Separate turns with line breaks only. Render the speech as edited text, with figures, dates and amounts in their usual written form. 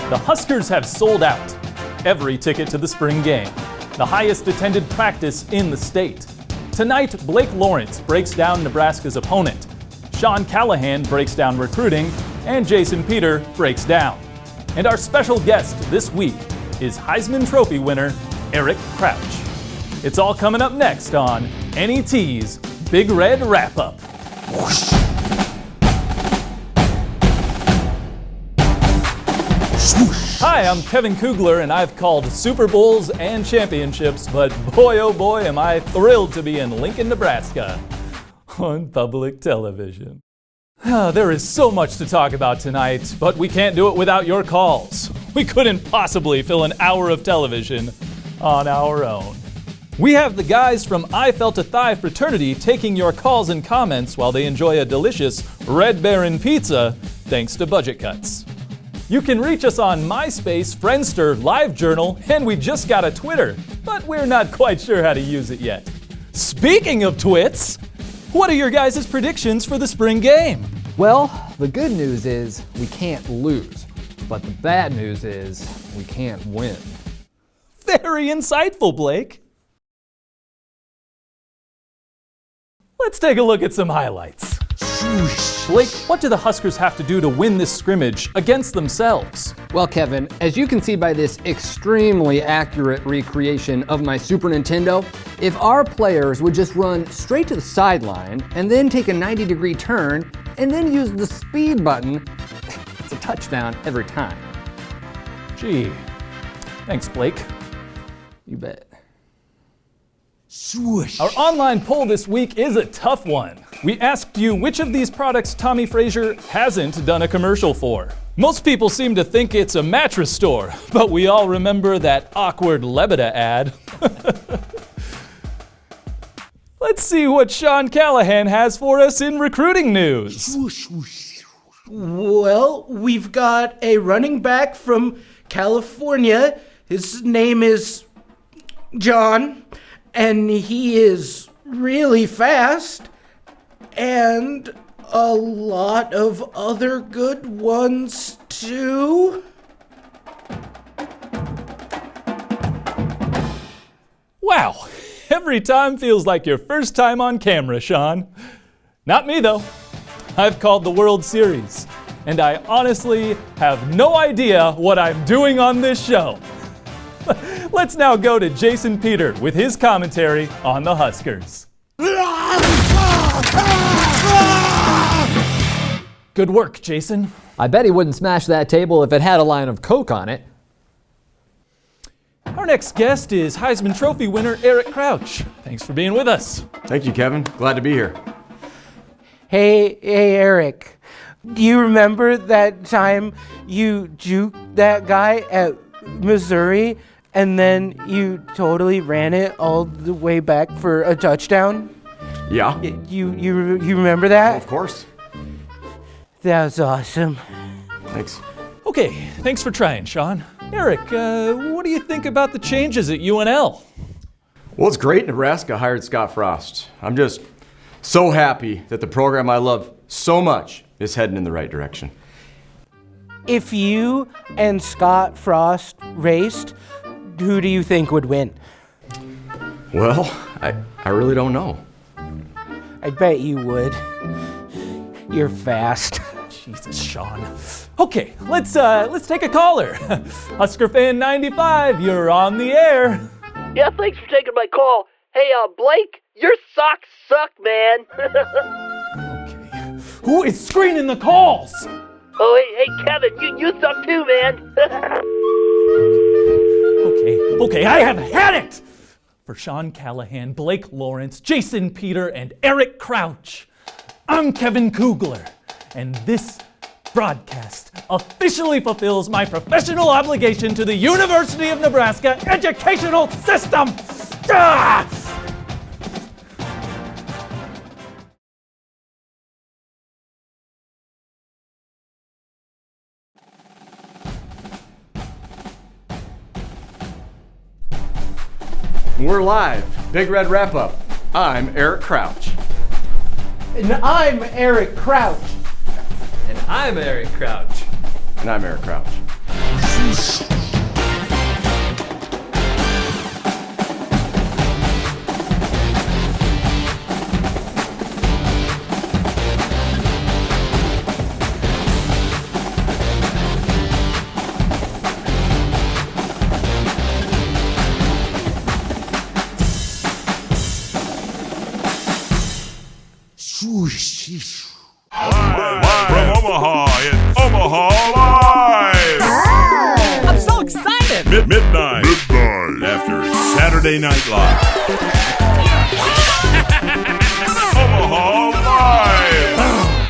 The Huskers have sold out every ticket to the spring game, the highest attended practice in the state. Tonight, Blake Lawrence breaks down Nebraska's opponent. Sean Callahan breaks down recruiting, and Jason Peter breaks down. And our special guest this week is Heisman Trophy winner Eric Crouch. It's all coming up next on NET's Big Red Wrap Up. Hi, I'm Kevin Kugler, and I've called Super Bowls and championships, but boy oh boy am I thrilled to be in Lincoln, Nebraska on public television. There is so much to talk about tonight, but we can't do it without your calls. We couldn't possibly fill an hour of television on our own. We have the guys from I Felt a Thigh fraternity taking your calls and comments while they enjoy a delicious Red Baron pizza thanks to budget cuts. You can reach us on MySpace, Friendster, LiveJournal, and we just got a Twitter, but we're not quite sure how to use it yet. Speaking of twits, what are your guys' predictions for the spring game?
Well, the good news is we can't lose, but the bad news is we can't win.
Very insightful, Blake. Let's take a look at some highlights. Blake, what do the Huskers have to do to win this scrimmage against themselves?
Well, Kevin, as you can see by this extremely accurate recreation of my Super Nintendo, if our players would just run straight to the sideline and then take a 90-degree turn and then use the speed button, it's a touchdown every time.
Gee, thanks, Blake.
You bet.
Swoosh.
Our online poll this week is a tough one. We asked you which of these products Tommy Frazier hasn't done a commercial for. Most people seem to think it's a mattress store, but we all remember that awkward Lebeda ad. Let's see what Sean Callahan has for us in recruiting news.
Swoosh, swoosh. Well, we've got a running back from California. His name is John. And he is really fast, and a lot of other good ones, too.
Wow, every time feels like your first time on camera, Sean. Not me, though. I've called the World Series, and I honestly have no idea what I'm doing on this show. Let's now go to Jason Peter with his commentary on the Huskers. Good work, Jason.
I bet he wouldn't smash that table if it had a line of Coke on it.
Our next guest is Heisman Trophy winner Eric Crouch. Thanks for being with us.
Thank you, Kevin. Glad to be here.
Hey, Eric. Do you remember that time you juked that guy at Missouri and then you totally ran it all the way back for a touchdown?
Yeah.
You remember that?
Of course.
That was awesome.
Thanks.
Okay, thanks for trying, Sean. Eric, what do you think about the changes at UNL?
Well, it's great Nebraska hired Scott Frost. I'm just so happy that the program I love so much is heading in the right direction.
If you and Scott Frost raced, who do you think would win?
Well, I really don't know.
I bet you would. You're fast.
Jesus, Sean. Okay, let's take a caller. Husker fan 95, you're on the air.
Yeah, thanks for taking my call. Hey, Blake, your socks suck, man.
Okay. Who is screening the calls?
Oh, hey, Kevin, you suck too, man.
Okay, I have had it! For Sean Callahan, Blake Lawrence, Jason Peter, and Eric Crouch, I'm Kevin Kugler, and this broadcast officially fulfills my professional obligation to the University of Nebraska educational system! Ah!
We're live. Big Red Wrap Up. I'm Eric Crouch.
And I'm Eric Crouch.
And I'm Eric Crouch.
And I'm Eric Crouch.
Live from Omaha, it's Omaha Live!
I'm so excited!
Midnight after Saturday Night Live.